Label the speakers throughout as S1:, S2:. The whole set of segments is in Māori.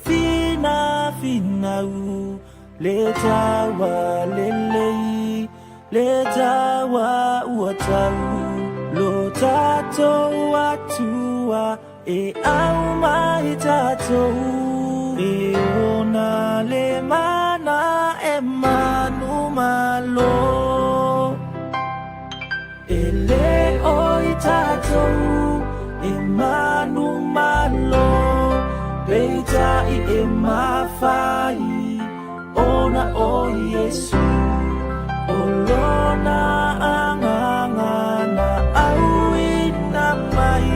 S1: fina finau le tawa lelei le tawa uatau lo tato atua e au mai tato e ona le mana e manu malo e le oi tato e manu malo beita e mafai ona o Yesu olona angangana auina mai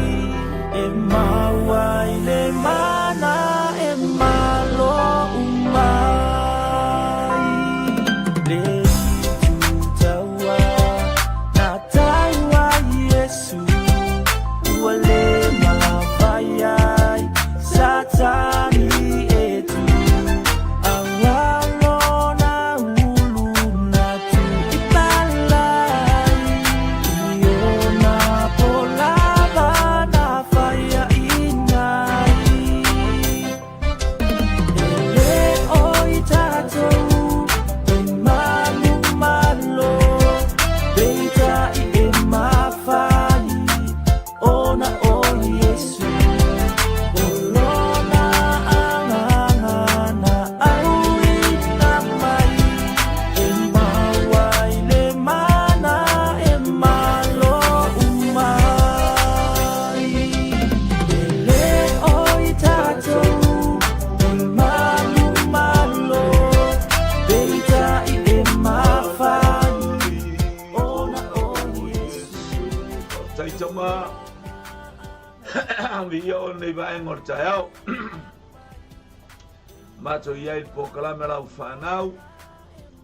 S1: e mawai le mana e malo umai le tutawa na tawa Yesu wale mafai satani etu awalona uluna tu ibalai iona polava na faya inai ele oitato emanu malo beita e mafai ona o Yesu video ni va engor chao macho yai pokala mela ufanau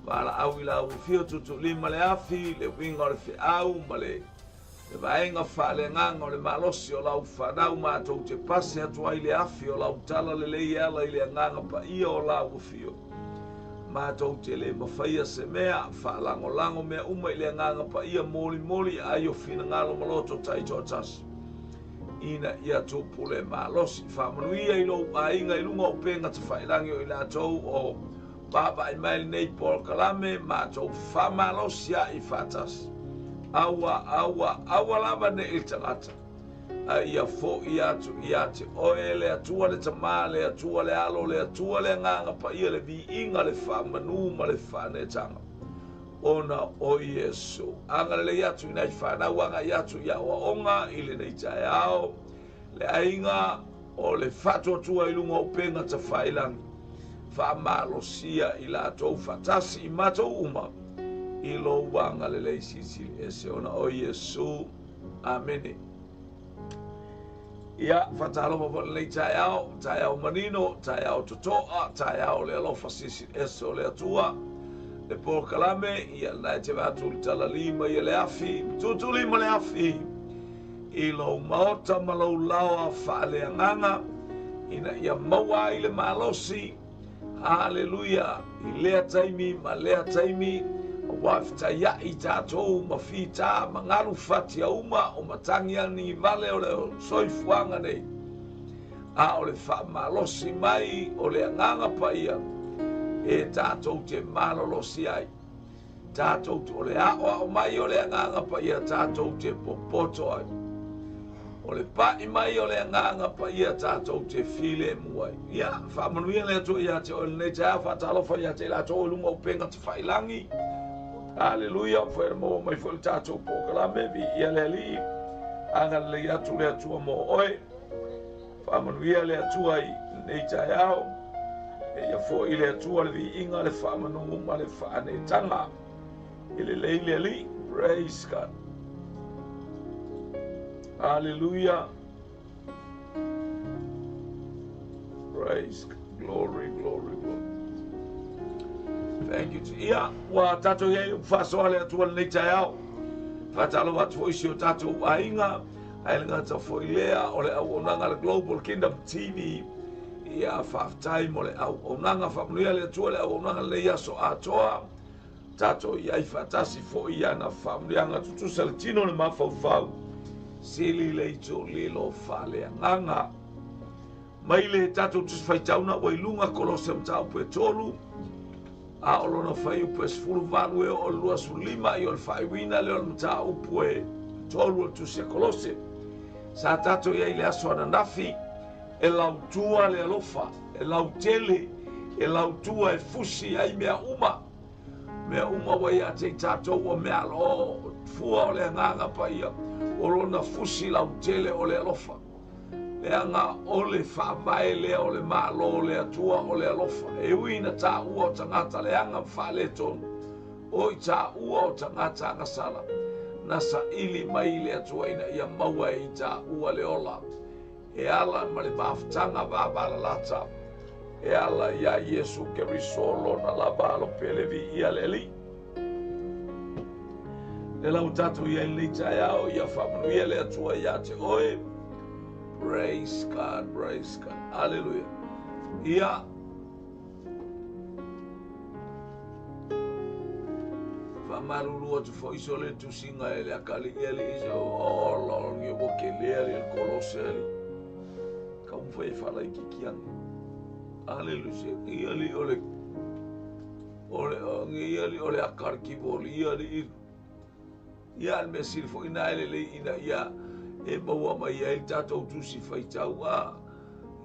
S1: wala awila ufio Tuutuulima le afi le wingor fi au male le vaenga fale nganga le malosi o la ufanau macho te pasi atu ile afi o la utala le leia ile nganga pa ia o la ufio macho te le mafia semea fala ngolango me uma ile nganga pa ia moli ayo fina ngalo maloto tai chochas ina ia tupule malosi whamanuia ilo ainga ilunga upenga te whairangi o ila tau o baba i maili nei por kalame ma tau whamalosi a i whatas awa lava ne il tangata a ia fo i atu i ate oe le atua le tama le atua le alo le atua le nganga pa ia le vi inga le whamanu ma le whanetanga ona o Yesu anga le yatu ina fana wanga yatu ya waonga ile nei tayao le ainga o le fato tua ilunga upenga ta failang fa malosia ila to fatasi imato uma ilo wanga le leisisi ese ona o Yesu amen ya fatalo mo le tayao manino tayao totoa tayao le lo fasisi ese le tua le por kalame ia la te vatu 𝚟𝚑𝚢 ia le afi Tuutuulima le afi ilo maota malo lawa fale nganga ina ia maua ile malosi haleluya ile taimi malea taimi wafta ya itato mafita mangalu fatia uma o matangia ni vale ole soifuanga nei a ole fa malosi mai ole nganga pa ia e tātou te malolosi ai tātou te ole awa o mai ole nganga pa ia tātou te popoto ai ole pai mai ole nganga pa ia tātou te file muai ia whamanuia le atu ia te ole nei te a whatalofa ia te lato lunga upenga te whailangi haleluia whaere mo mai whole tātou pokalame vi ia le li anga le atu le atua mo oe whamanuia le atu ai nei te ao ia fo ile atua le inga le whamanu ma le whanetanga ile leile li praise God hallelujah praise God. Glory thank you ia wa tato ye faso ale atua le tayao fatalo wat fo isio tato ainga ainga ta fo ilea ole au onanga le Global Kingdom TV ia whaftai mo le au onanga whamnuia le atua le au onanga le iaso atoa tato iai whatasi fo iana whamnuianga tutu salatino le mawhauwhau sili le ito lilo whale nganga mai le tatou tu faitauna ua iluga kolose matau pue tolu a o lona fai upu e sefulu valu e o lua sulima i o le faaiuina le o le matau pue tolu o tusi a kolose sa tatou iai le aso ananafi e lautua le alofa e lautele e lautua e fusi ai mea uma ua ia te tatou o mea lo fua o le agaga paia o lona fusi lautele o le alofa leanga o le whaavae lea o le malo o le atua o le alofa e uina tā ua o tangata leanga whaale tonu o i tā ua o tangata ngasala na sa ili mai le atua ina ia maua i tā ua le ola e ala ma le maafutanga vāvala lata e ala ia Yesu Keriso lona lava alo pelevi ia le li le lau tatu ia i leita iao ia whamanuia le atua ia te oe. Praise God, praise God, hallelujah. Ia whamaruru atu fo le tusinga e le akali ele iso o longi o ke le le koloseli ka un foi fala i kikiang hallelujah ia li ole ia li ole akar ki bol ia li ia al mesir fo ina ele le ina ia e maua mai e tatou tusi faitau a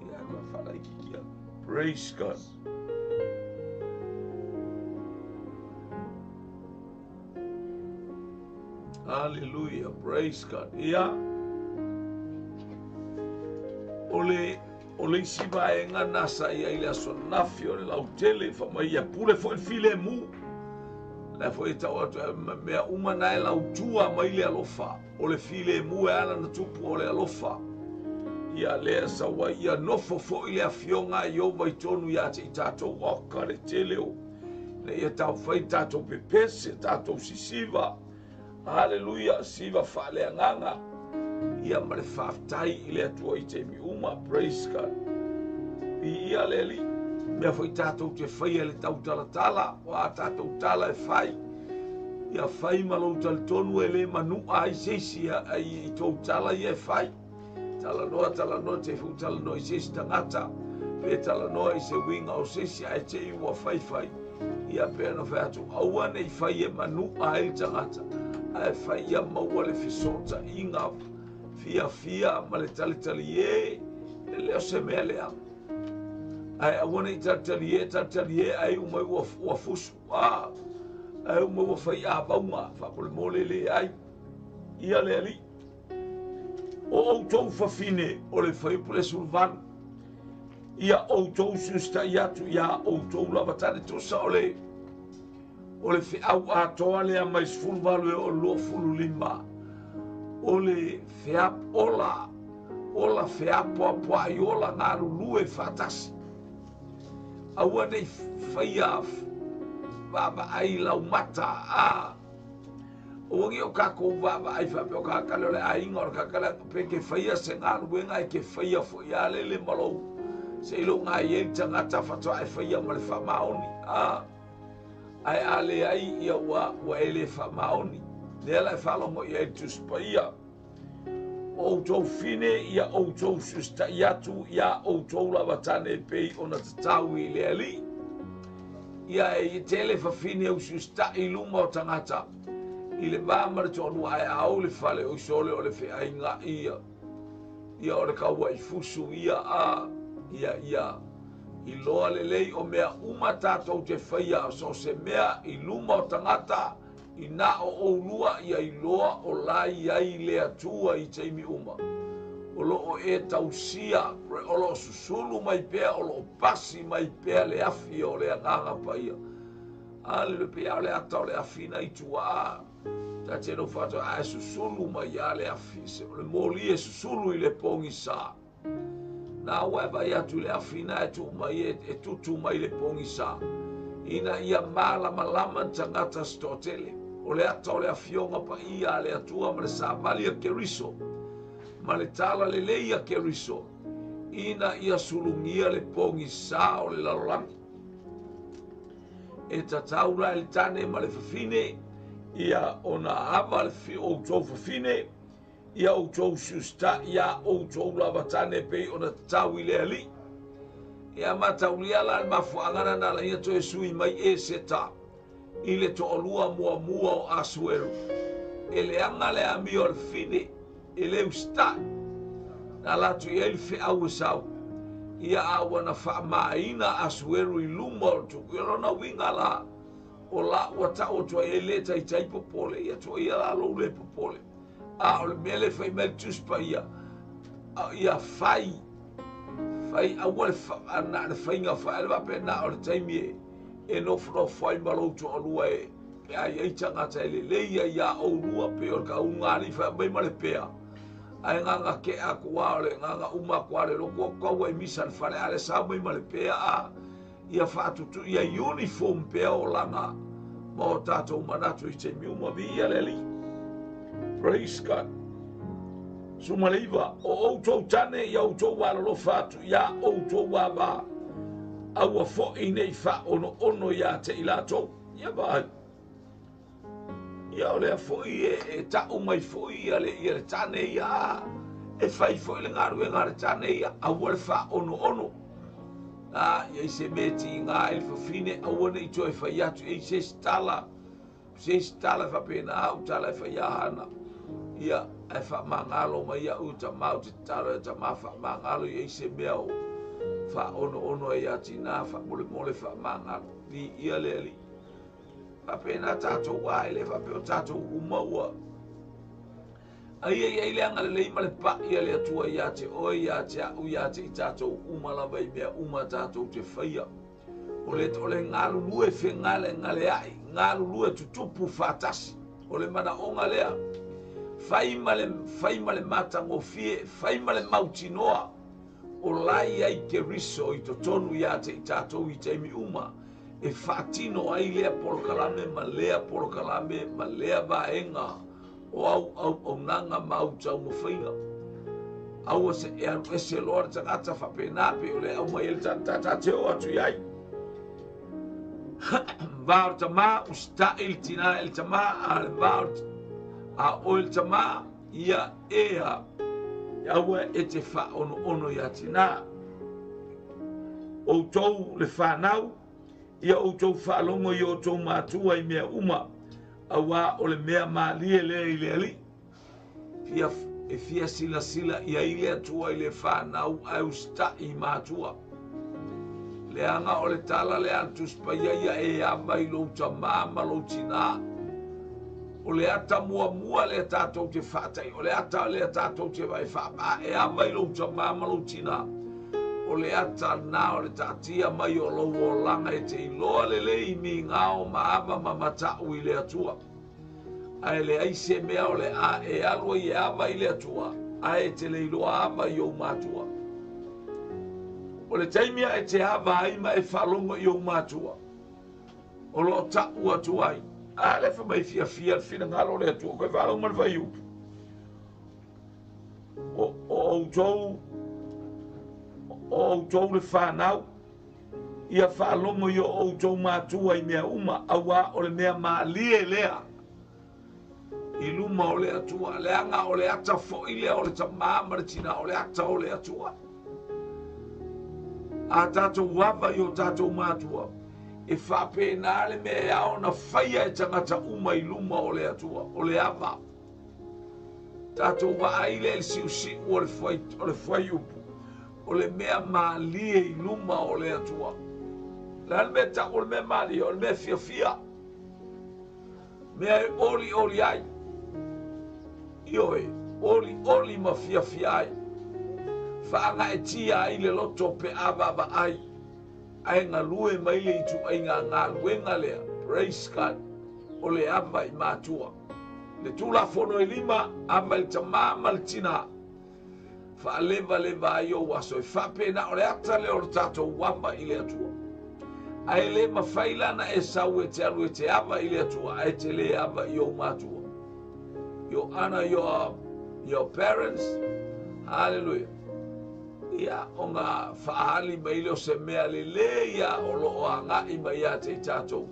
S1: ia ka fala i kikiang. Praise God. Hallelujah, praise God. Ia ole isi vai ngana sa ia ile aso nafio le lautele fa mai ia pule fo il file mu la fo ita o mea uma na la utua mai le alofa o le file mu e ana na tupu o le alofa ia le sa wa ia nofo fo ile afionga yo vai tonu ia te tatou o kare teleo le ia tau fai tatou pepese tatou sisiva. Hallelujah, siva fale nganga ia mare faftai ile atua i te mi uma. Praise God. Ia leli mea foi tatou te fai ele tau talatala o a tatou tala e fai ia fai malou talitonu ele manu ai seisi ai i tou tala ia e fai talanoa te fu talanoa i seisi tangata pe talanoa i se winga o seisi ai te i ua fai ia pena fai atu aua nei fai e manu ai tangata ai fai ia maua le fisota inga fia ma le talitali e leo se mea lea ai awana i talitali e ai umai ua fusu ai umai ua fai a vaunga whakole mole le ai ia le ali o outou fafine o le fai pule sulvanu ia outou susta i atu ia outou lavatane tosa o le feau atoa lea mai sefulu valu e o lua fulu lima o le feap ola feapoapoa i ola galulu e fatasi aua nei faia vavaai laumata oagi o kakou vavaai faapea o kakale o le aiga o le kakale pe ke faia se galuega e ke faia foʻi a lele malou seʻi lou gaiai tagata fatoa e faia ma le faamaoni ai a leai ia ua e lē faamaoni lea lae faalogo ia i tusipaia outou fine ia outou susitaʻi atu ia outou lavatane pei ona tatau i le alii ia e tele fafine au susitaʻi luma o tagata i le va ma le toʻalua ae au le fale o isole o le feʻaigaʻi ia o le kaua i fusu ia i loa lelei o mea uma tatou te faia so se mea i luma o tagata i na o oulua ia i loa o lai ai le atua i teimi uma o loo e tausia o loo susulu mai pea o loo pasi mai pea le afi o le agaga paia ale le pea o le ata o le afina i tuā tateno fatoa ae susulu mai a le afi se o le moli e susulu i le pogisa na ua vai atu le afina e tutu mai le pogisa ina ia malamalama tagata stotele o le ata o le afioga paia a le atua ma le savali a keriso ma le tala lelei a keriso ina ia sulugia le pogisa o le lalolagi e tatau la le tane ma le fafine ia ona ava le outou fafine ia outou susitaʻi ia outou lavatane pei ona tatau i le alii ia mataulia la mafuangana na la ia toe sui mai e seta i le to'olua muamua o Asueru e le anga le ami o le fine e le usta na latu i ele fe'au e sau ia aua na fa'amaina Asueru i luma o tuku ia lona winga la o la ua ta'o toa e le taitai popole ia toa ia la lou le popole a o le mea le fai mai tuspa ia fai aua le ana le fainga fai le vape na o le taimi e nofo fai malou toa lua e ai tangata ele leia ia o lua pe o ka unga ni fai mai ma le pea ai nganga ke a kua o le nganga uma kua le loko kaua i misa le fare ale sa mai ma le pea a ia whaatutu ia uniform pea o langa ma o tātou manatu i te miuma vi ia le li. Praise God. Sumaleiva o outou tane ia outou walolo fatu ia outou waba aua fo'i nei fa ono ia te ilatou ia vai ia o lea fo'i e ta'u mai fo'i ia le tane ia e fai fo'i le ngaru e ngare tane ia aua le fa ono ia i se meti ngā elfafine aua nei toi fai atu e se stala fa pena au tala e fai ahana ia e fa mangalo mai ia uta mau te tala ta ma fa mangalo ia i se mea o fa ono ia tina fa mole fa mangalo ni ia leli fa pena tato wa ele fa pe tato umaua ai le anga le ima le pa ia le tua ia te o ia te au ia te tato umala vai mea uma tato te faia o le ngalu lue fe ngale ai ngalu lue tutupu fatasi o le mana onga lea fai male mata ngofie fai male mautinoa o lai ai ke riso i to tonu ia te i tātou i te mi uma e fatino ai lea porokalame ma lea vaenga o au nanga mautau mo whainga au se e anu ese loa tangata whapenape o le au mai ele tata te o atu iai vāo tama usta il tina il tama a vāo a oil tama ia ea aua e te wha ono ia tina outou le whanau ia outou whalongo i outou mātua i mea uma aua o le mea maalie lea i le ali fia sila ia i le atua i le whanau au sta i mātua le anga o le tala le antuspa ia e ama i lou tama ma lou tina o le ata mua le tātou te whātai, o le ata tātou te vai whāpā, e a mai lou ta māmalu tina, o le ata nā o le tātia mai o lou o langa e te iloa le lei mi ngāo maama mamatau i le atua. Ai le aise mea o le a e alua i e ama i le atua, a e te le iloa ama i o mātua. O le taimia e te hawa aima e whalongo i o mātua, o lo ta'u atuai. Ale fa mai fia le fina ngalo le tu ko va mal vai u o tou le fa nau ia fa longo yo o tou matu ai mea uma awa o le mea malie lea i luma o le atua le anga o le ata fo i le o le tamama le tina o le ata o le atua a tatou wava yo tatou matua e whapena le mea ao na whaia e tangata uma i luma o le atua, o le ama. Tātou wa aile le siusi o le whai upu, o le mea maalie i luma o le atua. Le mea ta o le mea maalie, o le mea fia. Mea e oli ai. Io e, oli ma fia ai. Whaanga e tia ai le loto pe ababa ai. Ai ngā lue mai le itu ai ngā luenga lea, praise God, o le ama i mātua. Le tūla whono e lima, ama i tamama le tina. Wha leva ai o waso, e whapena o le ata le o le tātou wama i le atua. Ai le mawhailana e sau e te alu e te ama i le atua, ai te le ama i o mātua. You honor your parents, hallelujah. Ia o ngā whaali mai leo se mea le ia o loo a ngā ima ia te tātou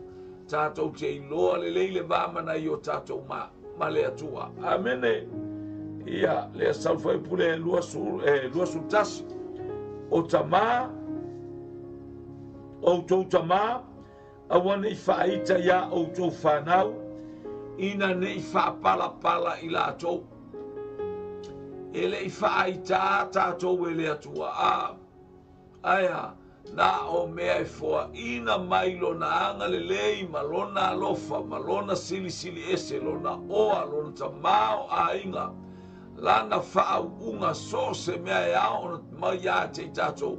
S1: te iloa le le vāmana i o tātou ma le atua. Amene. Ia le salwhai pule lua sultasi o tamā outou tamā aua neʻi faaita iā outou fanau ina neʻi faapalapala i latou e leʻi faaitā tatou e le atuaʻā aia na o mea e foaʻina mai lona aga lelei ma lona alofa ma lona silisili ese lona oa lona tamā o aiga lana faauʻuga so se mea e ao ona mai iā te i tatou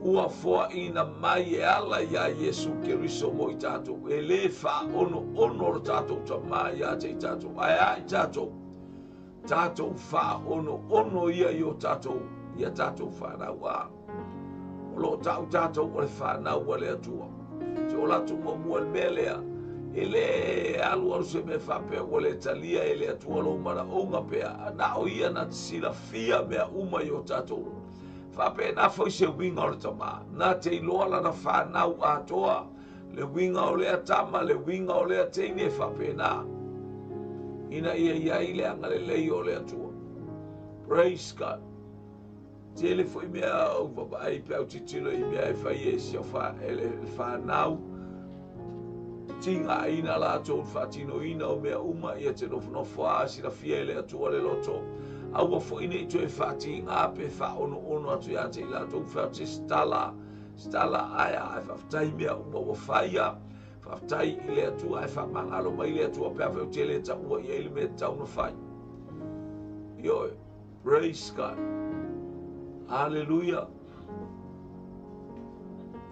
S1: ua foaʻina mai e ala iā iesu keriso mo i tatou e lē faaonoono o le tatou tamā iā te i tatou ae a i tatou faaonoono ia i o tatou ia tatou fanau a o loo taʻu tatou o le fanau a le atua se o latou muamua le mea lea e lē alualu se mea faapea ua le talia e le atua lou manaʻouga pea na o ia na silafia mea uma i o tatou faapea na foi se uiga o le tamā na te iloa lana fanau atoa le uiga o le atama le uiga o le ateini e faapena ina ia iai le agalelei o le atua. Praise God. Tele foi mea au papai pe au titilo i mea e fai e sia le fanau tinga ina latou fatino ina o mea uma ia te nofonofo a silafia e le atua le loto aua foʻi neʻi toe faatiga pe faaonoono atu iā te i latou faute stala aia ae faafetai mea uma ua faia faafetai i le atua ae faamagalo mai le atua pe afeutia le taʻua ia i le mea tatauna fai ioe. Praise God. Hallelujah.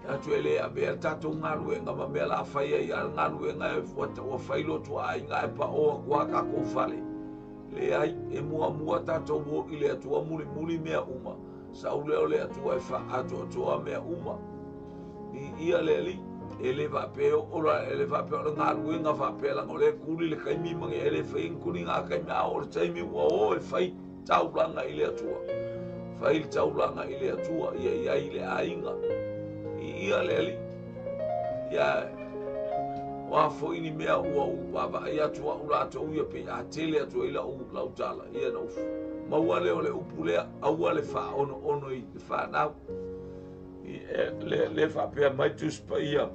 S1: Atu ele a mea tatou galuega ma mea la faia i a galuega e ua fai lotu aiga e paoa kua kakou fale leai e muamua tatou o i le atua mulimuli mea uma sauleo le atua e faatoatoa mea uma i ia le ali e le vaapeo ola e le vaapeo le galuega faapelaga o le kuli le kaimi mage e le fai kuliga kaimea o le taimi ua o e fai taulaga i le atua fai le taulaga i le atua ia iai le aiga ia le ali ia wa foʻini mea ua vavaai atu aʻu latou ia pei atele atu ai lau tala ia na ufu maua lea o le upu lea aua le faaonoono i le fanau le faapea mai tusipaia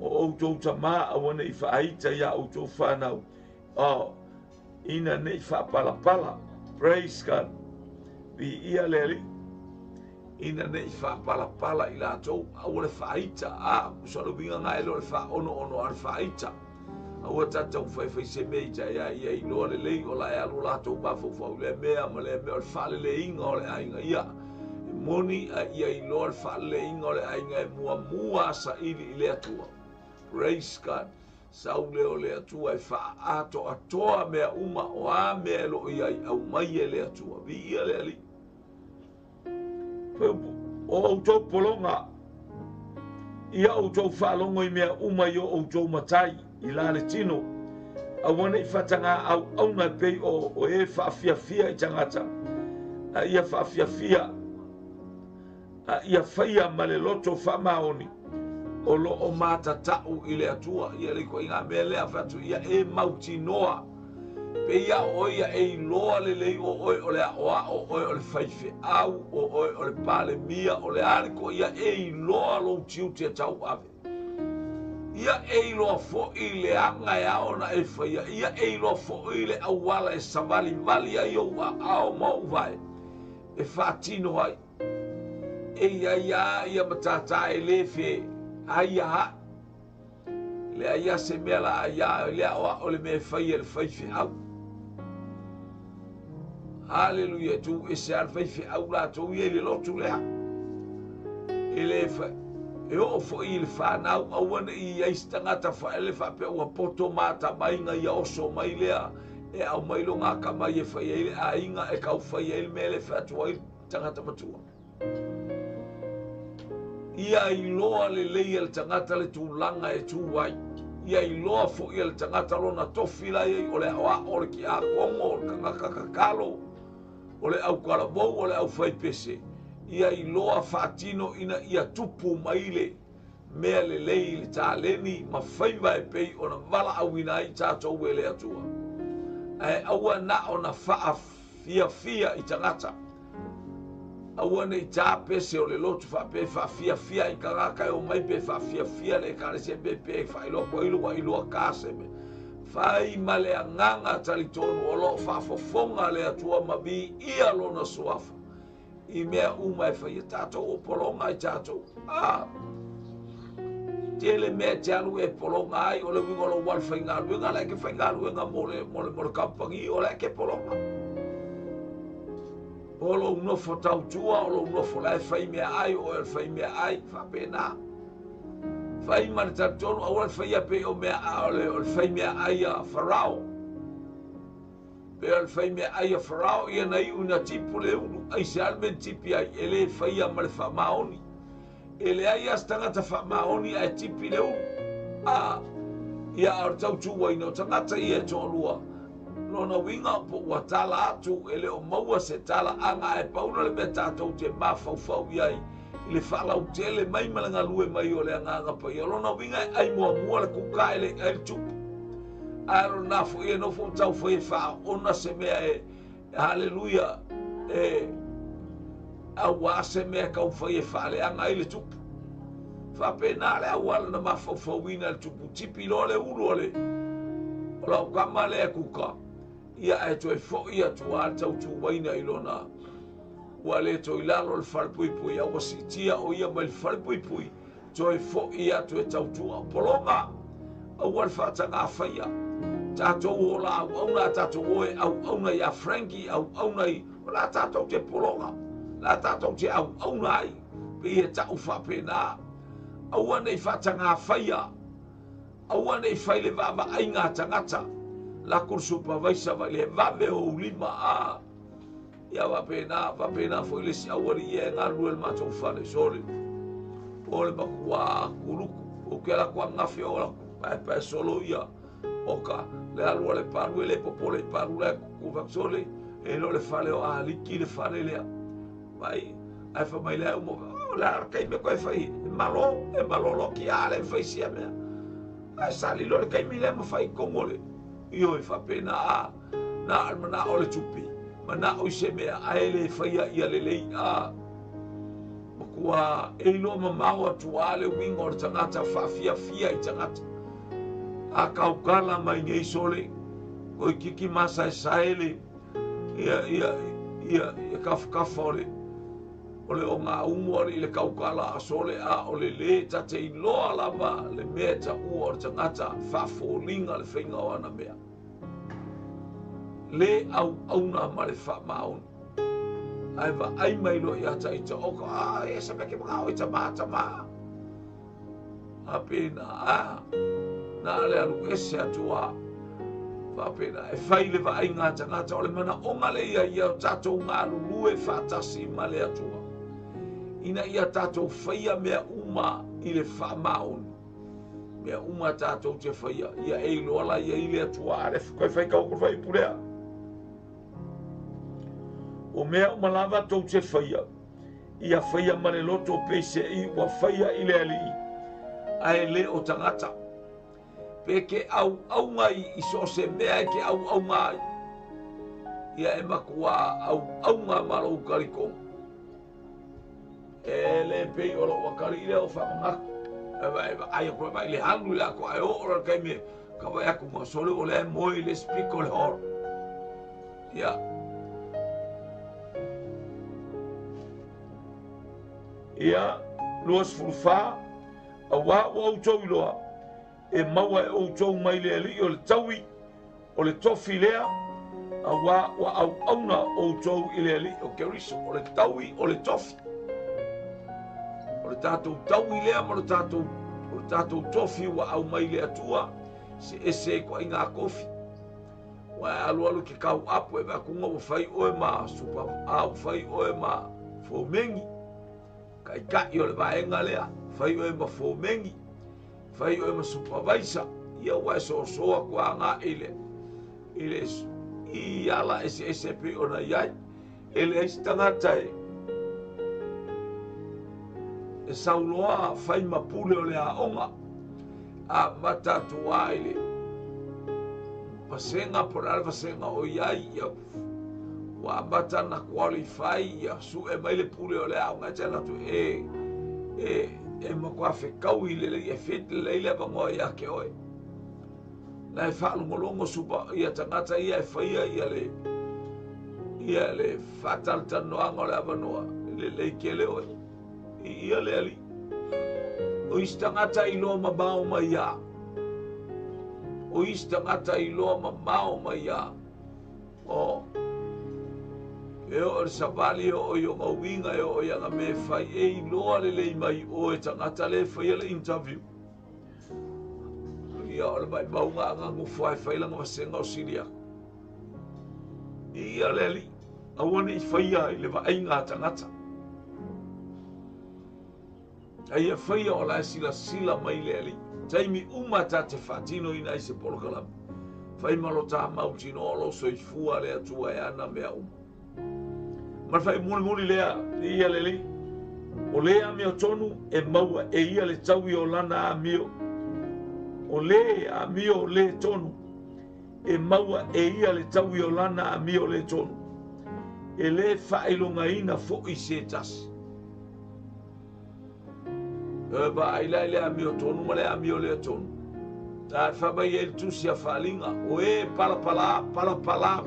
S1: o outou tamā aua neʻi faaita iā outou fanau ina neʻi faapalapala. Praise God. Ia le ali ina neʻi faapalapala i latou aua le faaita a soloviga gaele o le faaonoono a le faaita aua tatou faifaise mea ita ia iloa lelei o lae alu latou mafaufau lea mea ma lea mea o le faaleleinga o le aiga ia e moni a ia iloa le faaleleinga o le aiga e muamua asaʻili i le atua. Praise God. Saule o le atua e faaatoatoa mea uma o a mea e loo iai au mai e le atua viia le ali o outou polonga ia outou faalogo i mea uma i o outou matai i la le tino aua neʻi faatagāauauga e pei o e faafiafia i tagata a ia faafiafia a ia faia ma le loto faamaoni o loo matataʻu i le atua ia le koiga mea lea fatu ia e mautinoa pe ia o ia e iloa lelei o oe o le aʻoaʻo oe o le faifeʻau o oe o le palemia o le ale ko ia e iloa lou tiu te tau ave ia e iloa foʻi le aga e aona e faia ia e iloa foʻi le auala e savalimali ai ou aao ma ou vae e faatino ai e ia matatā e lē fe aia le aia se mea la aia le aʻoaʻo le mea faia le faifeʻau. Haleluia tu e se al faifeʻau latou ia i le lotu lea e lē e oo foʻi i le fanau aua neʻi iai se tagata faele faapea ua poto matamaiga ia oso mai lea e au mai lo gakamai e faia i le aiga e kau faia i le mea le featu ai tagata matua ia iloa lelei le tagata le tulaga e tu ai ia iloa foʻi le tagata lona tofi lai ai o le aʻoaʻo o le kiakogo o le kagakakakalo o le ʻaukalamou o le ʻaufai ia iloa faatino ina ia tupu mai le mea lelei i le taleni ma faiva e pei ona valaauina ai tatou e le atua ae aua na ona faafiafia i tagata aua nei tā pese o le lotu faafiafia i kagaka e o mai pe faafiafia le ekalesia pe pe faailoa ilu ua iloa kase me fai ma le agaga talitonu o loo faafofoga le atua mavi ia lona suafa i mea uma e faia tatou o pologa i tatou tele mea te alu e pologa ai o le uiga o lou alefaigaluega le ke faigaluega mo le kaupagi o le ke pologa o lou nofo tautua o lou nofo lae fai mea ai o e fai mea ai faapena fai ma le talitonu aua le faia pe o mea o le fai mea ai a farao pe o le fai mea ai a farao ia na iʻu ina tipu le ulu ai se ale me tipi ai e lē faia ma le faamaoni e leai as tagata faamaoni ae tipi le ulu ia o le tautuuaina o tagata ia e toʻalua lona uiga po ua tala atu e le o maua se talaaga e pauna le mea tatou te mafaufau i ai i le faalautele mai ma le galue mai o le agaga paia lona uiga e ai muamua le kuka e le tupu ae lona foʻi e nofo tau fai e faaona se mea e haleluia e auā se mea kau fai e faaleaga ai le tupu faapena le aua lana mafaufauina le tupu tipi loa le ulu o le o laukama le e kuka ia e toe foʻi atuā le tautuuaina i lona ua lē toe lalo le falepuipui aua siʻitia o ia mai le falepuipui toe foʻi atu e tautua pologa aua le faatagā faia tatou o la auauna a tatou oe auauna ia franki auauna i o la tatou te pologa la tatou te auauna ai pe ia taʻu faapena aua nei faatagā faia aua nei fai le vaavaaʻaiga tagata lako le supervisor vai le vave o ulima ia vaapena foi le siaua liia e galue le matou fale sole o le makua kuluku o ke lako agafe o lako paepae solo ia oka le alua le palu e le popole i palu le kuvakasole e lo le fale o aliki le fale lea mai ae famai lea uma le arakaimi koe fai e malolo ki a le faisia mea ae salilo le kaimi lea mafai kongo le io e faapena na almana o le tupi mana o se mea ae le faia ia lelei makua e iloa mamao atua le uiga o le tagata faafiafia i tagata a kaukala mai nei sole ko kiki masa saele ia kafkafa ole o ngā umo i le kaukala a sole o le tate iloa lava le mea ta ua o le tangata whaafolinga le whainga o ana mea le auna ma le whaamaon ai wa ai mai lo i ata i ta oka e sa meke mga o i ta maa apena na le alu ese atua whapena e whai le wa ai ngā tangata o le mana onga le ia o tatou ngā lulue whaatasi ma le atua ina ia tatou whaia mea uma i le whaamaon mea uma tatou te whaia ia e loala ia i le atua are koe whai kau koe whai purea o mea uma lava tou te whaia ia whaia ma le loto pese i wa whaia i le ali ai le o tangata pe ke au ngai i so se mea ke au ngai ia e makua au ngā malo kariko e le pei o lo wakari le o whamangaka ai koe mai le hangu le ako ai o ora kai me ka vai aku ma sole o le moi le spiko le hor ia ia luas fulfa a wa o tau iloa e maua e o tau mai le ali o le taui o le tofi lea a wa au auna o tau i le ali o keriso o le taui o le tofi o le tatou taui lea ma le tatou tofi wa au mai le atua se ese ko inga kofi wa alu ke kau apu e va kunga o fai o ma super au fai o ma fomengi kai o le vaenga lea fai o ma fomengi fai o ma supervisor ia wa so kwa nga ile i ala ese pe ona yai ele estanga tai e sauloa fai mapule o le aonga a matatua ile pasenga por alva senga o iai ia Wa ambata na qualify ya su e mai le pule o le au nga tela tu e makua whekau I le e fit le le bangoa ia ke oe. Na e whaalongolongo supa ia tangata ia e whaia ia le whatal tanoanga o le avanoa le ke le oe. Ia le ali. O istangata I loa mabao mai ia. O istangata I loa mabao mai ia. O e o le savali o i o ngauinga e o ianga me whai e I loa le mai o e tangata le whai le interview. Ia o le mai maunga anga ngufu ai whailanga wasenga o Siria. Ia le li. Awane I whaia I le vaenga tangata. Ai e whaia o la sila mai le li. Taimi umata te whatino ina I se polokalama. Whai malota mautino o lo so I fua le atua e ana mea Ma fai muli lea ia le li. O lea mea tonu e maua e ia le taui o lana a mio. O le a mio le tonu e maua e ia le taui o lana a mio le tonu. E le whailonga ina fo I se tasi. E ba aila le a mio tonu ma le a mio le tonu. Ta whabai e tusi a whalinga. O e pala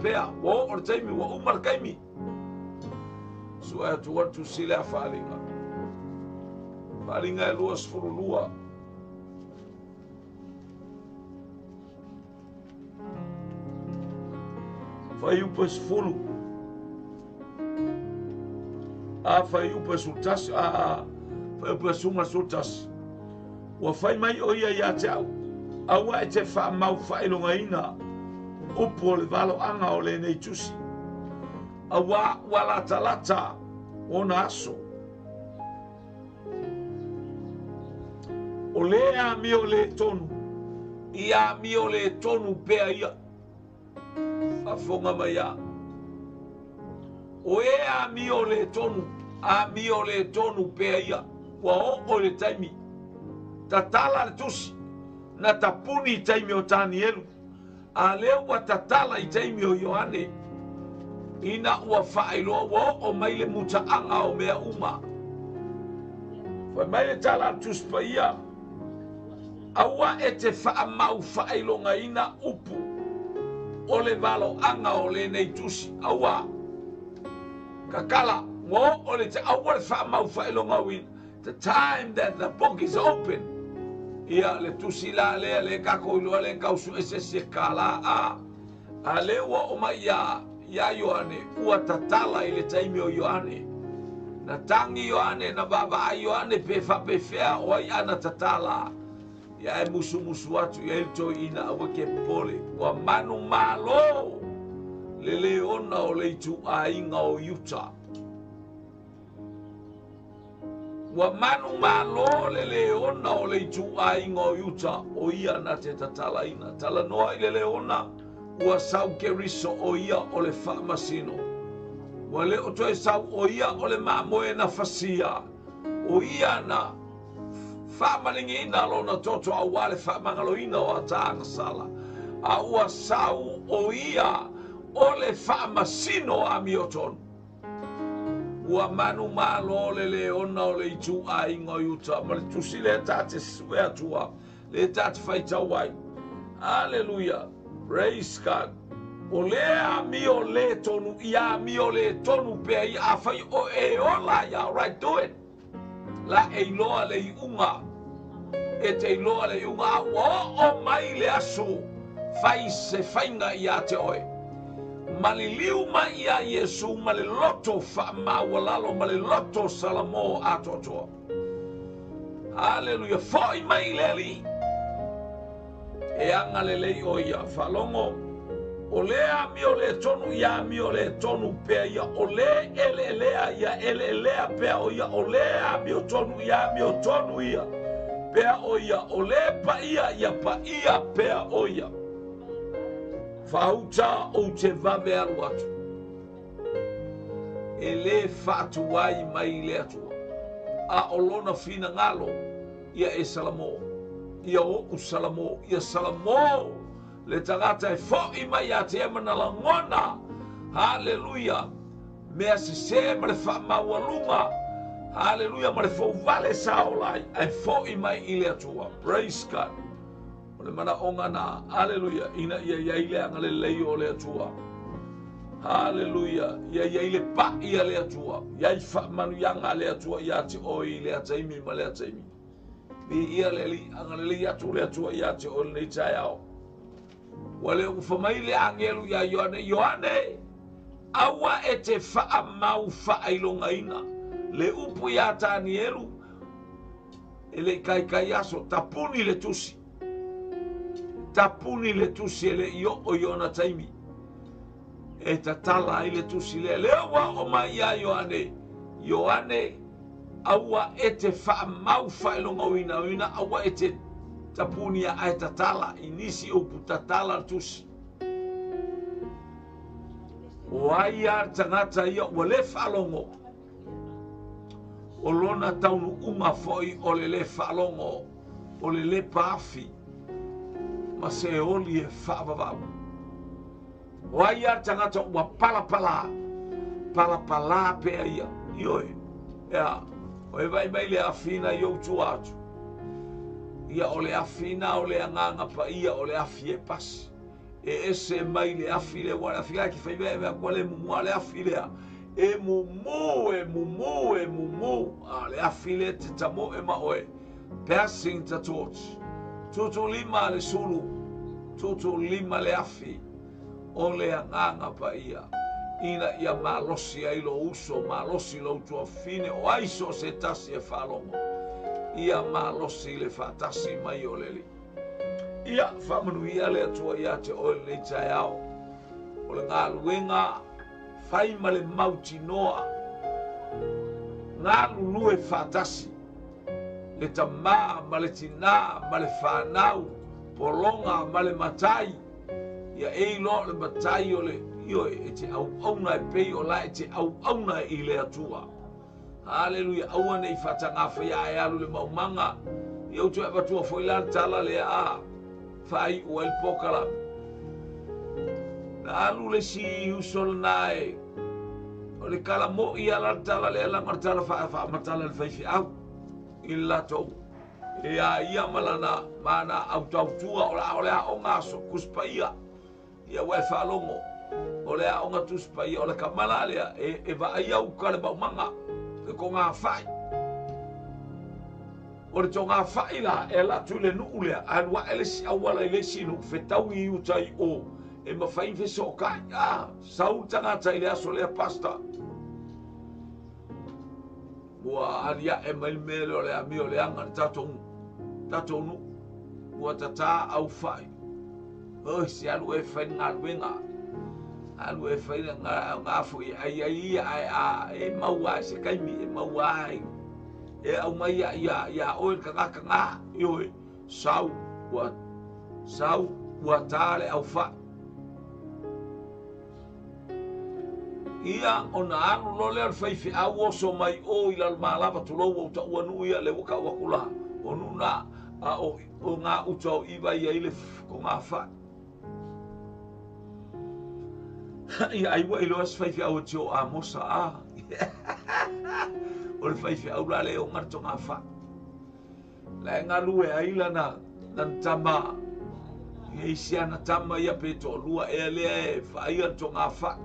S1: pea. O o taimi wa umar kaimi. So I tu want to see la falinga. Falinga e luas furulua. Fai upes fulu. Fai upes utas. Fai upes uma sultas. Wa fai mai o ia tau. Awa e te wha mau whailonga ina. Upo le valo anga o le nei tusi. Awa lata ona aso. O le a mi o le tonu. Ia mi o le tonu pea ia. Fafonga mai ia. O e a mi o le tonu. A mi o le tonu pea ia. Wa o le taimi. Tatala le tusi. Na tapuni taimi o tani elu. A leo wa tatala I taimi o Ioane. Ina ua whaeloa wo o maile muta anga o mea uma. Whai maile tala tuspa ia. Awa e te wha mau whaelonga ina upu. O le valo anga o le nei tusi. Awa. Kakala. Wo o le te awa le wha mau whaelonga win. The time that the book is open. Ia le tusi la le kako iloa le kausu se kala a. A le ua o mai ia. Ya Ioane, ua tatala I le taimi o Ioane. Na tangi Ioane, na baba Ioane pefea o ai ana tatala. Ya e musu atu, ya ilto ina awa ke pole. Wa manu malo. Le leona o le itu a inga o Utah. Wa manu malo le leona o le itu a inga o Utah. O ia na te tatala ina. Tala noa I le leona. Ua sau ke riso o ia o le whaamasino. Ua le o toi sau o ia o le maamoe na fasia. O ia na whaamalingi ina lo na toto a wale whaamangalo ina o a taanga sala. A ua sau o ia o le whaamasino a miotonu. Ua manu malo le leona o le itu a ingo Utah. Ma le tusi le tate swea tua. Le tate whaitau wai. Hallelujah. Praise God. O lea mi o le tonu, ia mi o le tonu pea ia a whai o e ola ia, right, do it. La e iloa le iunga. E te iloa le iunga. O mai le aso, whai se whainga ia te oe. Maliliu ma ia Yesu, ma le loto wha mawalalo, ma le loto salamo atotoa. Hallelujah. Foi mai le li. E anga le lei o ia whalongo. O lea mi o le tonu ia mi o le tonu pea ia. O le ele lea ia ele lea pea o ia. O lea mi o tonu ia mi o tonu ia. Pea o ia. O le pa ia pa ia pea o ia. Whauta o te vave alu atu. E le whatu wai mai le atua. A olona fina ngalo ia e salamo. Ia o salamo, ia salamo. Le tangata e fo i mai a te emana la ngona. Haleluia. Mea se ma le whaamaualunga. Haleluia, ma le whauvale saolai. Ai fo'i mai ile atua. Praise God. O le mana onga na. Haleluia. Ina ia ile anga le lei o le atua. Haleluia. Ia ile pa ia le atua. Ia i whaamanu yanga le atua. Ia te oi le ataimi ma le ataimi. Ia le li anga le li atu le atua. Ia te oi nei tai au. Wale ufamai le angelu ya Yohane. Awa e te whaamau whaailonga ina. Le upu ya Tanielu. E le kai aso. Tapuni le tusi. Tapuni le tusi e le io o Yona taimi. E tatala i le tusi le lewa o mai ya Yohane. Yohane. Awa e te whaamau whaailonga wina. Awa e te tapuni ya ai tatala. Inisi upu tatala tusi. Waya tangata ia wale whalongo. O lona taunu unga foi o le whalongo. O le paafi. Ma se oli e whaavavau. Waya tangata ua palapala. Palapala pea ia. Ioi. Ea. O e vai le afina i outu atu. Ia o le afina o le anganga pa ia o le afi e pasi. E ese mai le afi le wala fika ki fai bebe kwa le mumu le afi le e mumu a le afi le te tamo e ma oe passing the torch Tuutuulima le sulu Tuutuulima le afi o le anganga pa ia ina ia malosi ai lo uso malosi lo tua fine o aiso se tasi e falongo ia malosi le fatasi mai o leli. Ia whamanuia le atua ia te oe nei tai au. O le ngā luenga whai ma le mauti noa. Ngā lulue whātasi. Le tamā ma le tina ma le whānau. Polonga ma le matai. Ia eilo le matai o le ioe e te au auna e pei o la e te au auna i le atua. Haleluia, aua nei whatanga whaia e alu le maumanga. Ia utu e batua whoilan tala le a. Fai o el pokala. Na alu le si usol nae. O le kala mo i ala tala le ala martala fa martala le fai au. Illa tou. Ia malana mana au tautua o le o ngaso kuspaia. Ia wai whalongo. O le o ngatu spaia o le kamala lea e va ai au kale baumanga. E ko ngā whai. O le tonga whaila e la tu le nuu lea. Anua ele si awala ele si nuk whetau i utai o. E ma whain whe so kai. Sau tangata i lea so lea pasta. Mua aria e mai mele o lea mi o lea ngani tatou nu. Mua tata au whai. Si alu e whain ngā luenga. Alu e whain ngā fui ai e maua se kaimi e maua ai. E au mai ia oe kanga ioe sau ua tale au wha. Ia o na anu lole al whaiwhi au oso mai o ila malapa tulou o ta ua nuia le waka wakula. O nuna o ngā utau iwa ia ile ko ngā wha. Ia aiwa ilo as whaiwhi au tio a mosa a. O le whaiwhi au la leo ngarto ngā wha. La ngā lue aila na tama. Ia isia na tama ia peto lua e lea e whaia to ngā wha.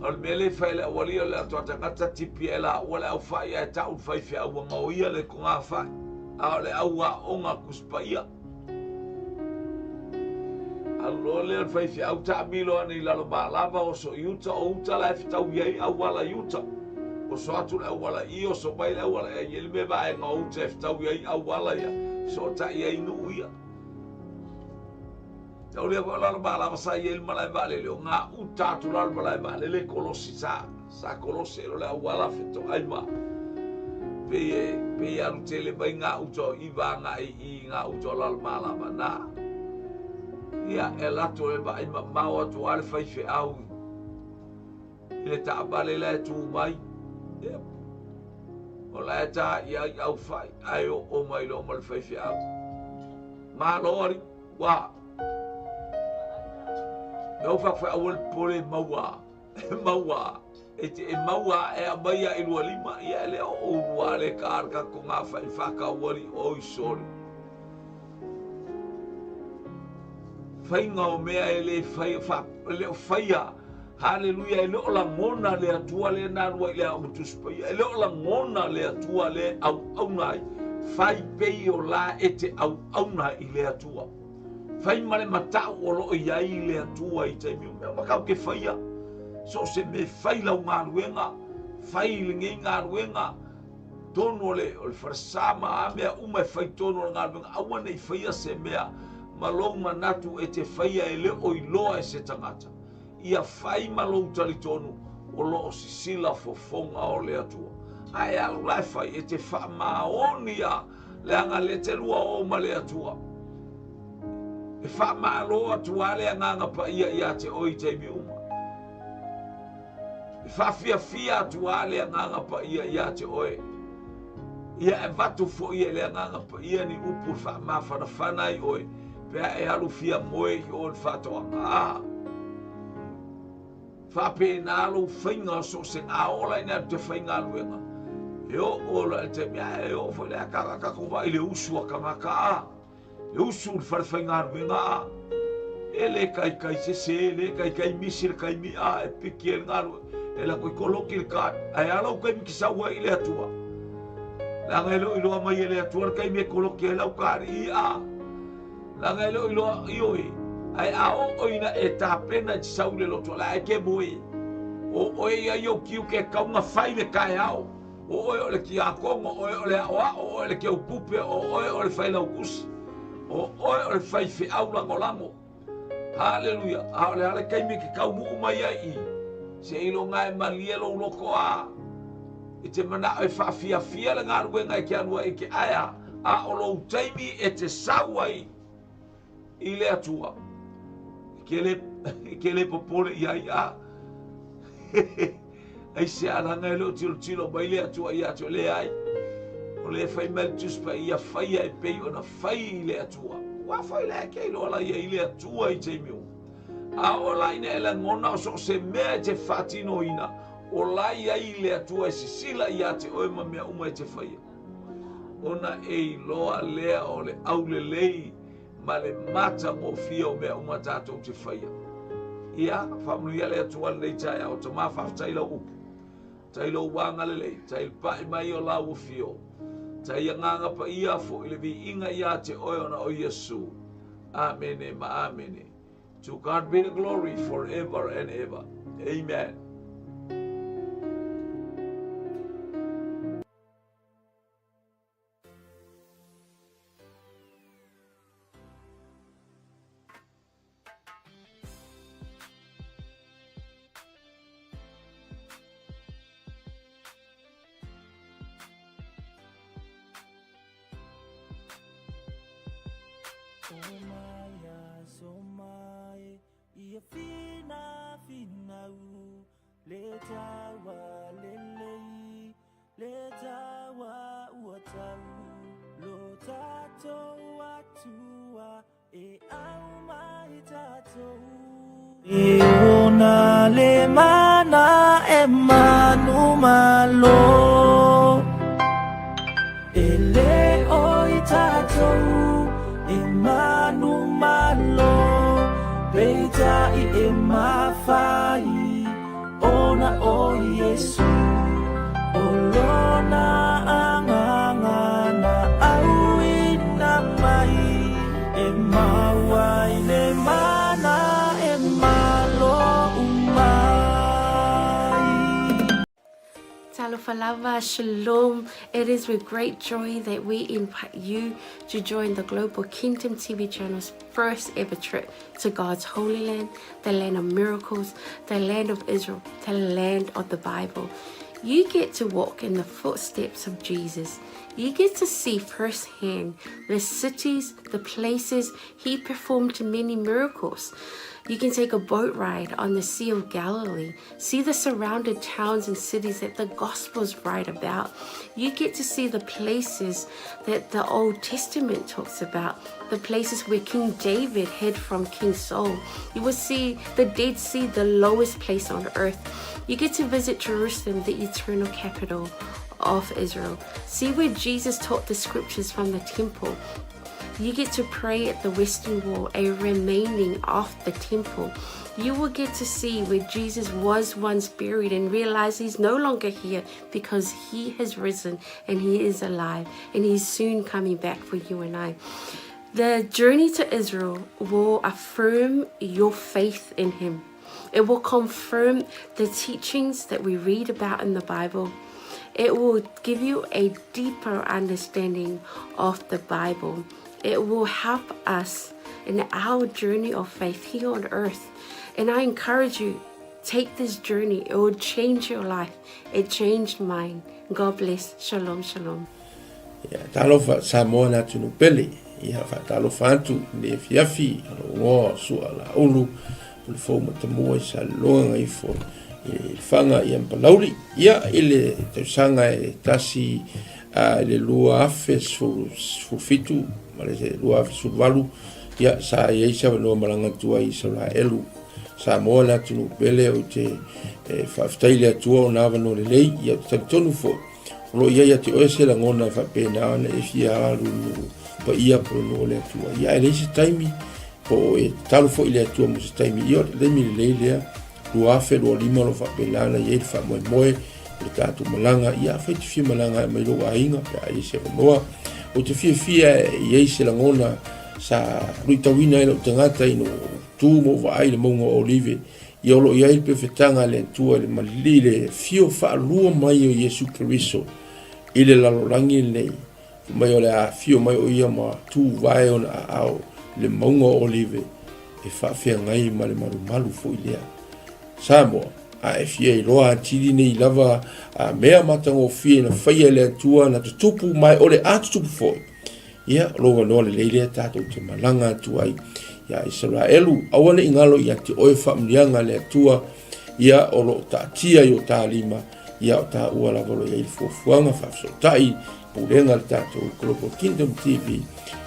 S1: O le mele whaile awali o le ato tangata tipi e la wale au whaia e tau whaiwhi au ngau ia le ko ngā wha. A le au a onga kuspaia. Alo le whaiwhi au ta milo ane i lalo lava o so iuta o uta la e fitau iei au wala iuta. O so atu le wala i o so mai le wala e yeli me vae ngā uta e fitau iei au wala ia. So ta iei nu ia. Tau lea kwa lalo lava sa iei malai vale leo ngā uta atu lalo malai vale le kolosi sa kolosi ero le au wala fito aima. Pe anu tele mai ngā uta i va ngā i ngā uta lalo lava na. Ia e lato e vai mau atu ale whaiwhi au. Ile ta abale le tu mai. O la e ta ia i au whai. Ai o mai lo ma le whaiwhi au. Ma lori, wa. me fa fa awal pole maua maua e maua e abaya I lua lima ia le o wale ka arka ko ngā fa ka wari o isori fainga o mea e le faia haleluya e leo la ngona le atua le narua le autuspai e leo la ngona le atua le au nai fai pei o la ete au nai le atua fai male matau o lo iai le atua I taimi o makau ke faia so se me fai lau ngā ruenga fai lingi ngā ruenga tono le o le farsama a mea umai fai tono ngā ruenga awa nei faia se mea malou manatu e te faia e leo I loa e se tangata ia fai malou tali tonu o lo o sisila fofonga o le atua ai au lai fai e te wha maonia le anga le te lua o ma le atua e wha maalo atua le anga pa ia te oi te mi uma e wha fia atua le anga pa ia te oi ia e vatu fo ia le anga pa ia ni upu wha mawhana whanai oi pea e alu fia moe I o le whatoanga whapena alo whainga so se ngā ola ina te whainga luenga e o ola te mea e o whaile a kako wa I le usua kamaka le usu le whainga luenga e le kai se le kai misi le kai mi e piki e ngā e la koi koloki le kāt ai alau kai miki saua I le atua langa ilo iloa mai e le atua kai me koloki e lau kāri langa ilo iloa ioi ai o ina e tāpena te saule loto la e ke moe o ia yo kiu ke kaunga whai me kai au o le ki a kongo o le awa o le ke upupe o le whai lau kusi o le whai whi au lango haleluya a le ale kai me ke kau mu umai ai se ilo ngai malia lo loko e te mana e whawhia le ngā ruenga e ke anua e ke aia a o lo taimi e te sauai I le atua ke le popole ia ai se alanga e lo tilo mai le atua ia to le ai o le fai mal tuspa ia fai e pei ona fai le atua wa fai le ke lo la ia le atua I te miu a o la ina la ngona so se me te fatino ina o la ia le atua e sila ia te o ma me uma te fai ona e loa lea o le au le lei ma le mata mo fia o mea uma tātou te whaia. Ia, whamunia le atua lei tai au, ta mawhaf taila upu. Taila uwanga le lei, taila pai mai o lau o fio. Taila nganga pa ia fo, ile vi inga ia te oiona o Yesu. Amene ma amene. To God be the glory forever and ever. Amen.
S2: Iona le mana e manu malo ele oi tatou e manu malo beita I e mafai ona o Yesu olona anganga na auina mai e mawai le mana e malo umai.
S3: Talofalava, shalom. It is with great joy that we invite you to join the Global Kingdom TV channel's first ever trip to God's Holy Land, the land of miracles, the land of Israel, the land of the Bible. You get to walk in the footsteps of Jesus. You get to see firsthand the cities, the places He performed many miracles. You can take a boat ride on the Sea of Galilee. See the surrounded towns and cities that the Gospels write about. You get to see the places that the Old Testament talks about, the places where King David hid from King Saul. You will see the Dead Sea, the lowest place on earth. You get to visit Jerusalem, the eternal capital of Israel. See where Jesus taught the scriptures from the temple. You get to pray at the Western Wall, a remaining of the temple. You will get to see where Jesus was once buried and realize he's no longer here because he has risen and he is alive and he's soon coming back for you and I. The journey to Israel will affirm your faith in him. It will confirm the teachings that we read about in the Bible. It will give you a deeper understanding of the Bible. It will help us in our journey of faith here on earth. And I encourage you, take this journey. It will change your life. It changed mine. God bless. Shalom, shalom.
S4: Talofa Samoa na tunu pele. Ia fa talofa antu le fiafi ngo sua la ulu. Le fo matamua sa longa i fo fanga i ampalauri. Ia ile te sanga e tasi le lua afe su fitu. Malese lua afe su valu. Ia sa yeisa no malanga tua i 𝚟𝚑𝚍𝚎. Samoa na tunu pele o te whaftaile atua o nawa no le lei. Ia tonu fo. Lo ia te oese la ngona fa pena na e fia alu pa ia po no le atua. Ia ele se taimi po e talo fo ile atua mo se taimi. Ia le mi le lea lua afe lua lima lo fa pena na ia fa moe moe le tatu malanga. Ia fa te fia malanga mai lo ainga ia e se noa. O te fia ia se la ngona sa ruitawina ilo tangata ino tu mo va ai le monga olive. Ia lo ia il perfetanga le tua le malile fio fa lua mai o Yesu Kristo. Ile lalolangi nei mai o le a fio mai o ia ma tu vai on a au le monga olive e fa fia ngai ma le malu fo ilea Samoa a e fia i loa tiri nei lava a mea matango fia na faia le atua na tutupu mai o le atutupu fo ia loa no le leile tatou te malanga atu ai ia 𝚟𝚑𝚘 awane ingalo ia te oe whamnianga le atua ia o lo tatia i o 𝚟𝚑𝚘 ia o tā ua lavalo ia i fuafuanga whafsotai purenga le tātou Global Kingdom TV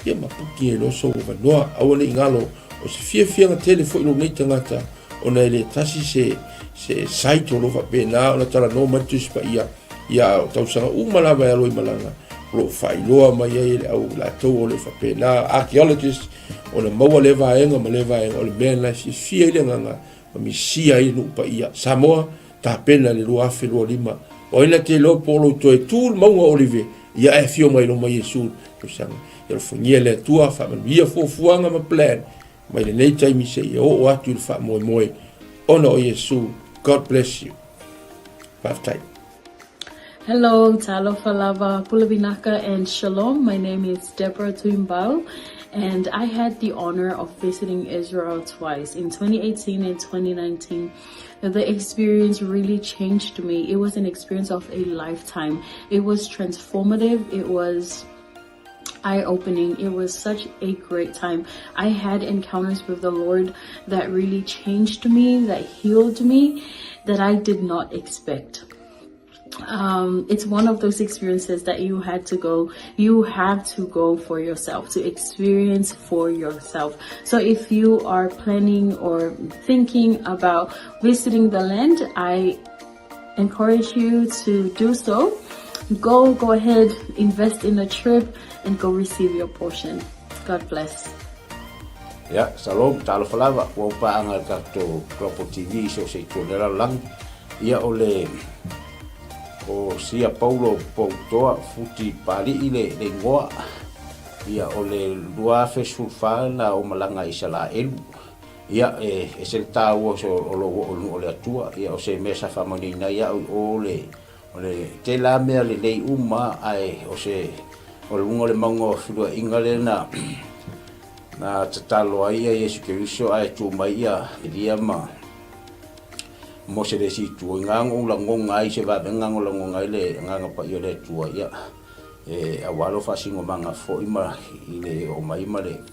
S4: ia mapuki e loso o wanoa awane ingalo o se fiafianga telefo ilo nei tangata o nei le tasi se saito lo whapena o na tala no matuspa ia o tausanga umalawa e aloi malanga lo whailoa mai e le au la tau o le whapena archaeologist o na maua le vaenga ma le vaenga o le mea na fia ile nganga ma misia i lupa ia Samoa ta pena le lua afe lua lima o ina te lo polo to e tūl maunga olive ia e fio mai lo mai Yesu to sanga ia fungia le tua fa ia fuanga ma plan mai le nei taimi se ia o atu le fa moe ona o Yesu. God bless you. Love time.
S5: Hello, Talofa Lava, Pulabinaka, and Shalom. My name is 𝚗𝚑𝚑𝚑𝚑𝚑𝚑𝚑𝚑𝚑𝚑𝚑𝚑𝚑𝚑, and I had the honor of visiting Israel twice, in 2018 and 2019. The experience really changed me. It was an experience of a lifetime. It was transformative. It was eye-opening. It was such a great time. I had encounters with the Lord that really changed me, that healed me, that I did not expect. It's one of those experiences that you have to go for yourself, to experience for yourself. So if you are planning or thinking about visiting the land, I encourage you to do so. Go ahead, invest in a trip and go receive your portion. God bless.
S6: Ya, salam, talofa lava, wa paanga kato Global TV so se tolera lang. Ia ole o sia Paulo Poutoa futi pali ile le ngoa. Ia ole lua fesulfa na o malanga 𝚟𝚑𝚘. Ia e se tawo so ole atua ia o se mesa famani na ia ole te la mea le lei uma ai o se o lungo le mango fua ingale na tatalo ai Yesu Kristo ai tu mai ia dia ma mo se le si tu ngango la ngonga ai se va ngango la ngonga ile nganga pa yo le tu ia e awalo fa singo manga fo ima ile o mai male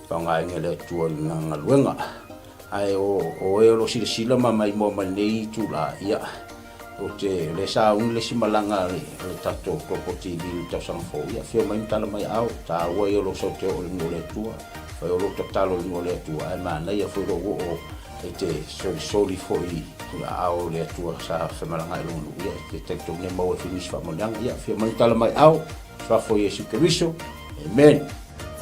S6: pa ngai ngele tu nganga luenga ai o e lo sila mai mo nei tu la ia o te le sa un le simalanga le tato Global TV ta sang fo ia fio mai tala mai au ta o e lo so te o le tua fa o lo talo le tua ai mana ia fo o e te soli fo i au le tua sa fe malanga lu ia te tekto ne mo finish fa mo yang ia fio mai tala mai au fa fo Yesu Kristo amen.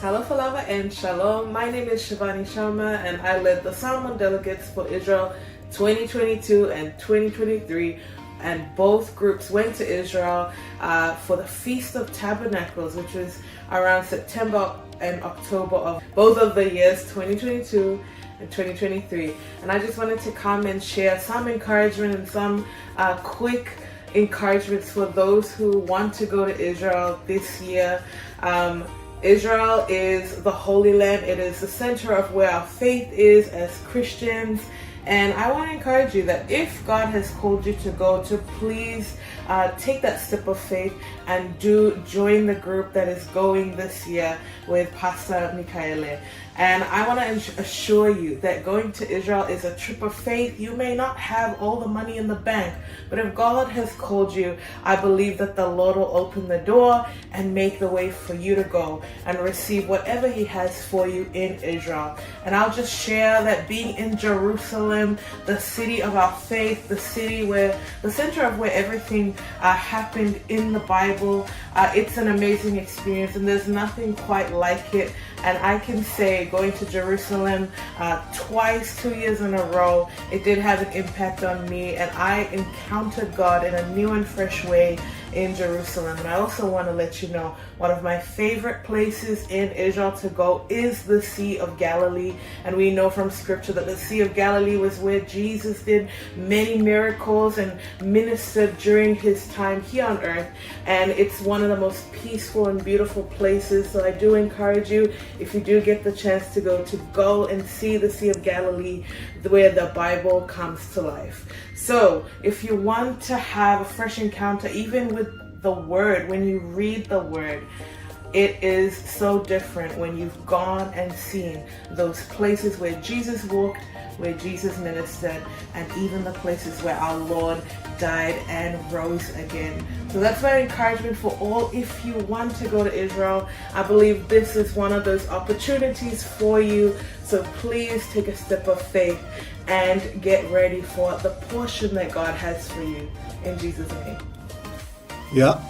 S7: 𝚟𝚑𝚙𝚢𝚛 and Shalom. My name is 𝚘𝚑𝚙𝚢𝚛 and I led the Salmon Delegates for Israel 2022 and 2023. And both groups went to Israel for the Feast of Tabernacles, which was around September and October of both of the years 2022 and 2023. And I just wanted to come and share some encouragement and some quick encouragements for those who want to go to Israel this year. Israel is the Holy Land. It is the center of where our faith is as Christians. And I want to encourage you that if God has called you to go, to please take that step of faith and join the group that is going this year with Pastor Michaele. And I want to assure you that going to Israel is a trip of faith. You may not have all the money in the bank, but if God has called you, I believe that the Lord will open the door and make the way for you to go and receive whatever He has for you in Israel. And I'll just share that being in Jerusalem, the city of our faith, the city where the center of where everything happened in the Bible, it's an amazing experience, and there's nothing quite like it. And I can say going to Jerusalem twice, 2 years in a row, it did have an impact on me, and I encountered God in a new and fresh way in Jerusalem. And I also want to let you know, one of my favorite places in Israel to go is the Sea of Galilee. And we know from scripture that the Sea of Galilee was where Jesus did many miracles and ministered during His time here on earth. And it's one of the most peaceful and beautiful places. So I do encourage you, if you do get the chance to go and see the Sea of Galilee, where the Bible comes to life. So if you want to have a fresh encounter, even with the Word, when you read the Word, it is so different when you've gone and seen those places where Jesus walked, where Jesus ministered, and even the places where our Lord died and rose again. So that's my encouragement for all. If you want to go to Israel, I believe this is one of those opportunities for you. So please take a step of faith and get ready for the portion that God has for you. In Jesus' name.
S4: Yeah.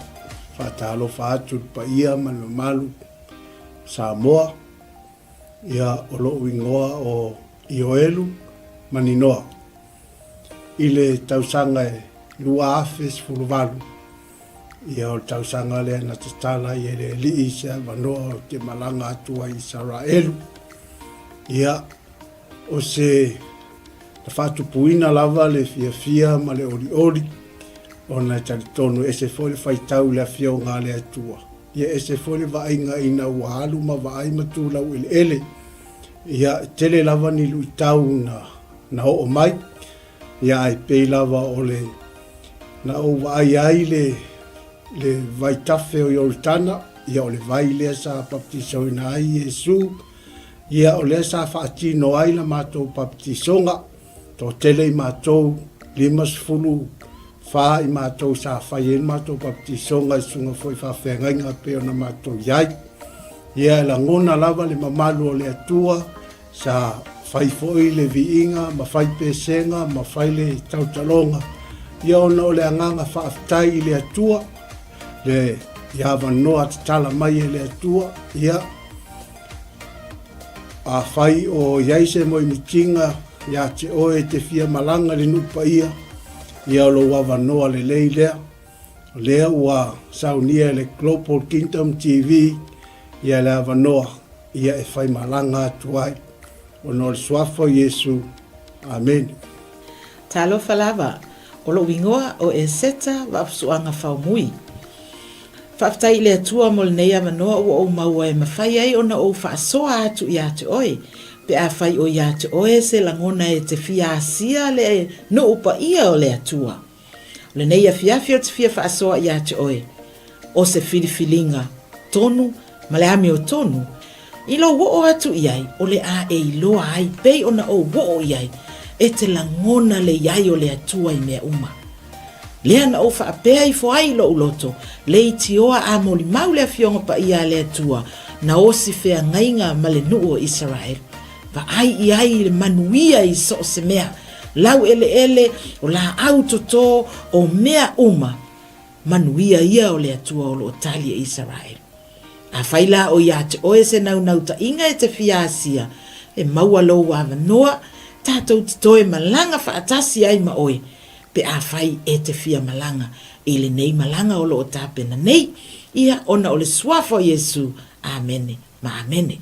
S4: Fatalo fatu pa ia malu Samoa. Ia olo wingoa o Ioelu maninoa. Ile tausanga e lua afes fuluvalu. Ia o tausanga le na tatala i ele li isa manoa o te malanga atua i Israelu. Ia o se na fatu puina lava le fia ma le oli. Ona talitonu ese fole faitau le afio ngā le atua. Ia ese fole vainga ina uahalu ma vai matula ele. Ia tele lava ni luitau na o mai. Ia ai pei lava o le na o vai ai le vai tafe o Yortana. Ia o le vai lea sa baptiso ina ai Yesu. Ia o lea sa whaatino ai la mātou baptisonga. Tō tele i mātou 50 fa i mātou sa whai en mātou baptisonga i sunga foi whawhengai ngā peo na mātou iai. Ia la ngona lava le mamalu o le atua sa whai foi le viinga, ma whai pesenga, ma whai le tautalonga. Ia ona o le anganga whaafitai i le atua, le iawa noa tatala mai e le atua. Ia a whai o iaise mo i mitinga, ia te oe te fia malanga le nupa ia. Ia lo wawa noa le leilea, lea ua saunia le Global Kingdom TV, ia le awa noa, ia e whai malanga atuai. O no le suafo Yesu. Amen.
S8: 𝚟𝚑𝚙𝚢𝚛, o lo wingoa o 𝚘𝚑𝚑𝚡 wa afsuanga whaumui. Whaftai le atua mo le nei awa noa ua o maua e mawhai ai ona o whaasoa atu i ate oe. Pe a whai o ia te oe se langona e te fia asia le no upa ia o le atua. Le nei a fiafio te fia whaasoa ia te oe. O se filifilinga tonu, ma le ami o tonu. I lo wo atu iai, o le a e loa ai, pei ona o wo iai, e te langona le iai o le atua I mea uma. Lea na ofa apea I fo ai lo uloto, le iti oa a moli mau le fionga pa ia le atua, na osi fea ngainga ma le nuu o Israel. Va ai iai le manuia I so se mea, lau ele o la autoto o mea uma, manuia ia o le atua o lo talia Israel. A faila o ia te oe se nau ta inga e te fiasia, e maua lo wa manoa, tātou te toe malanga whaatasi ai ma oe, pe a fai e te fia malanga, e le nei malanga o lo o tāpena nei, ia ona o le suafo Yesu, amene, ma amene.